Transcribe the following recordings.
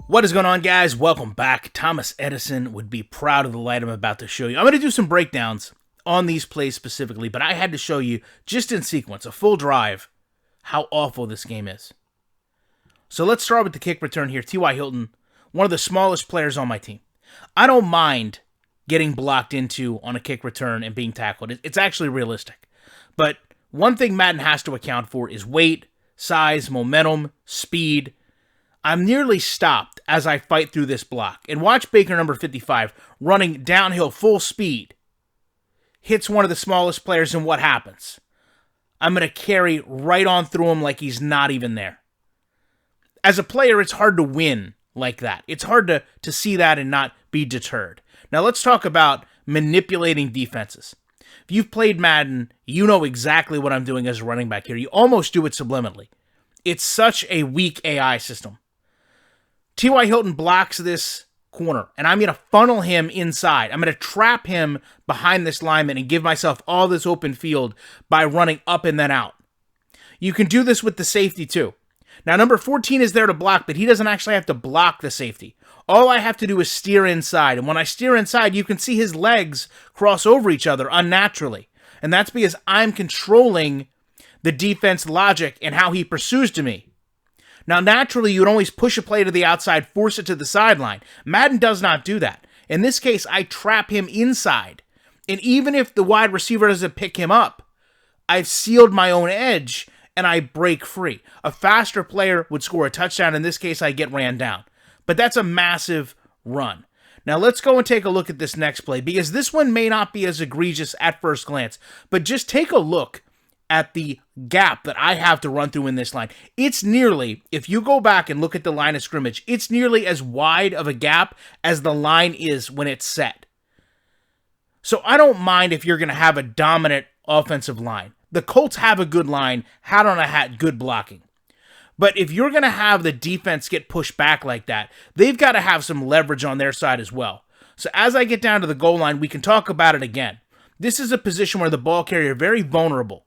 What is going on, guys? Welcome back. Thomas Edison would be proud of the light I'm about to show you. I'm going to do some breakdowns on these plays specifically, but I had to show you, just in sequence, a full drive, how awful this game is. So let's start with the kick return here. T.Y. Hilton, one of the smallest players on my team. I don't mind getting blocked into on a kick return and being tackled. It's actually realistic. But one thing Madden has to account for is weight, size, momentum, speed. I'm nearly stopped as I fight through this block. And watch Baker number 55 running downhill full speed. Hits one of the smallest players, and what happens? I'm going to carry right on through him like he's not even there. As a player, it's hard to win like that. It's hard to see that and not be deterred. Now let's talk about manipulating defenses. If you've played Madden, you know exactly what I'm doing as a running back here. You almost do it subliminally. It's such a weak AI system. T.Y. Hilton blocks this corner, and I'm going to funnel him inside. I'm going to trap him behind this lineman and give myself all this open field by running up and then out. You can do this with the safety too. Now, number 14 is there to block, but he doesn't actually have to block the safety. All I have to do is steer inside, and when I steer inside, you can see his legs cross over each other unnaturally, and that's because I'm controlling the defense logic and how he pursues to me. Now, naturally, you would always push a play to the outside, force it to the sideline. Madden does not do that. In this case, I trap him inside. And even if the wide receiver doesn't pick him up, I've sealed my own edge, and I break free. A faster player would score a touchdown. In this case, I get ran down. But that's a massive run. Now, let's go and take a look at this next play, because this one may not be as egregious at first glance. But just take a look at the gap that I have to run through in this line. It's nearly, if you go back and look at the line of scrimmage, it's nearly as wide of a gap as the line is when it's set. So I don't mind if you're going to have a dominant offensive line. The Colts have a good line, hat on a hat, good blocking. But if you're going to have the defense get pushed back like that, they've got to have some leverage on their side as well. So as I get down to the goal line, we can talk about it again. This is a position where the ball carrier is very vulnerable.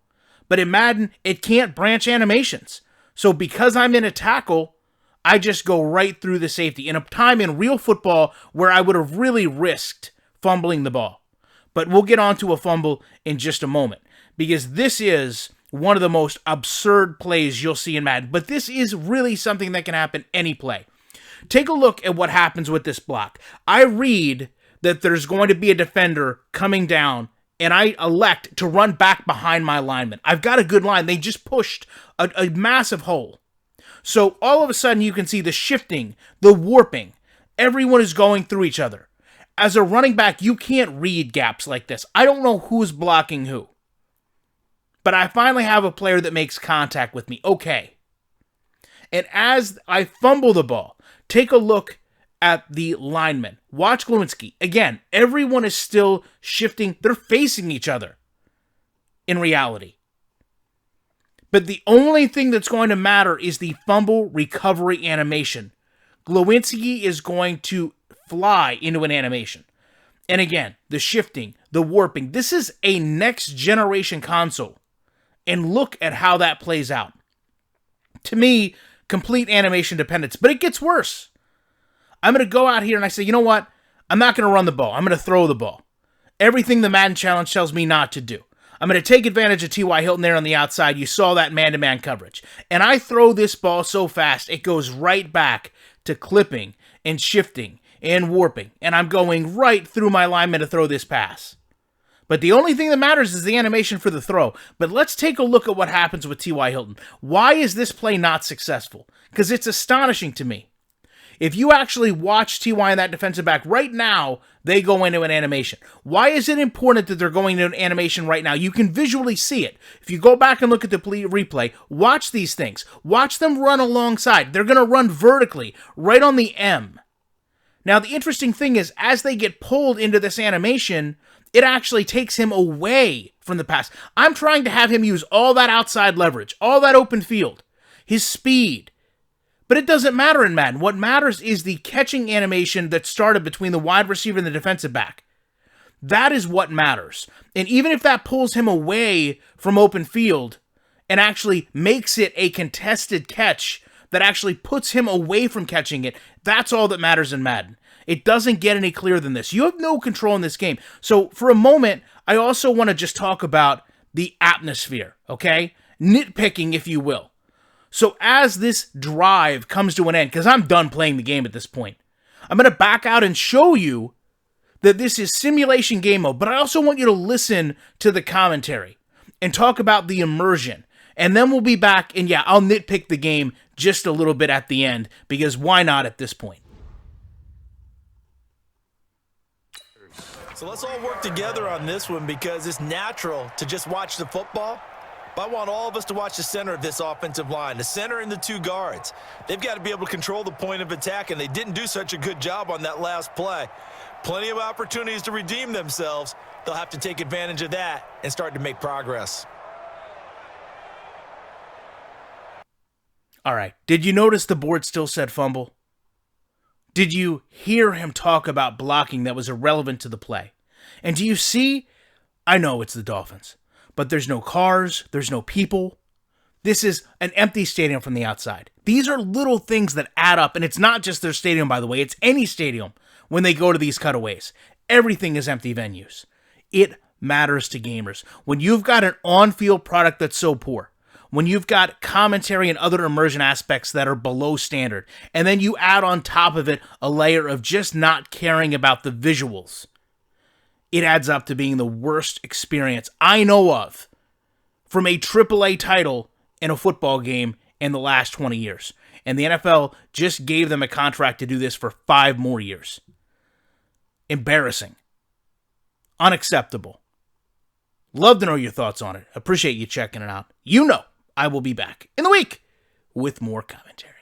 But in Madden, it can't branch animations. So because I'm in a tackle, I just go right through the safety. In a time in real football where I would have really risked fumbling the ball. But we'll get on to a fumble in just a moment. Because this is one of the most absurd plays you'll see in Madden. But this is really something that can happen any play. Take a look at what happens with this block. I read that there's going to be a defender coming down, and I elect to run back behind my lineman. I've got a good line. They just pushed a massive hole. So all of a sudden you can see the shifting, the warping. Everyone is going through each other. As a running back, you can't read gaps like this. I don't know who's blocking who. But I finally have a player that makes contact with me. Okay. And as I fumble the ball, take a look at the lineman. Watch Glowinski. Again, everyone is still shifting. They're facing each other in reality. But the only thing that's going to matter is the fumble recovery animation. Glowinski is going to fly into an animation. And again, the shifting, the warping. This is a next generation console. And look at how that plays out. To me, complete animation dependence. But it gets worse. I'm going to go out here and I say, you know what? I'm not going to run the ball. I'm going to throw the ball. Everything the Madden Challenge tells me not to do. I'm going to take advantage of T.Y. Hilton there on the outside. You saw that man-to-man coverage. And I throw this ball so fast, it goes right back to clipping and shifting and warping. And I'm going right through my lineman to throw this pass. But the only thing that matters is the animation for the throw. But let's take a look at what happens with T.Y. Hilton. Why is this play not successful? Because it's astonishing to me. If you actually watch T.Y. and that defensive back right now, they go into an animation. Why is it important that they're going into an animation right now? You can visually see it. If you go back and look at the replay, watch these things. Watch them run alongside. They're going to run vertically, right on the M. Now, the interesting thing is, as they get pulled into this animation, it actually takes him away from the pass. I'm trying to have him use all that outside leverage, all that open field, his speed. But it doesn't matter in Madden. What matters is the catching animation that started between the wide receiver and the defensive back. That is what matters. And even if that pulls him away from open field and actually makes it a contested catch that actually puts him away from catching it, that's all that matters in Madden. It doesn't get any clearer than this. You have no control in this game. So for a moment, I also want to just talk about the atmosphere, okay? Nitpicking, if you will. So as this drive comes to an end, because I'm done playing the game at this point, I'm going to back out and show you that this is simulation game mode, but I also want you to listen to the commentary and talk about the immersion. And then we'll be back, and yeah, I'll nitpick the game just a little bit at the end, because why not at this point? So let's all work together on this one, because it's natural to just watch the football. But I want all of us to watch the center of this offensive line, the center and the two guards. They've got to be able to control the point of attack, and they didn't do such a good job on that last play. Plenty of opportunities to redeem themselves. They'll have to take advantage of that and start to make progress. All right, did you notice the board still said fumble? Did you hear him talk about blocking that was irrelevant to the play? And do you see? I know it's the Dolphins, but there's no cars, there's no people. This is an empty stadium from the outside. These are little things that add up, and it's not just their stadium, by the way. It's any stadium when they go to these cutaways. Everything is empty venues. It matters to gamers. When you've got an on-field product that's so poor, when you've got commentary and other immersion aspects that are below standard, and then you add on top of it a layer of just not caring about the visuals, it adds up to being the worst experience I know of from a AAA title in a football game in the last 20 years. And the NFL just gave them a contract to do this for 5 more years. Embarrassing. Unacceptable. Love to know your thoughts on it. Appreciate you checking it out. You know I will be back in the week with more commentary.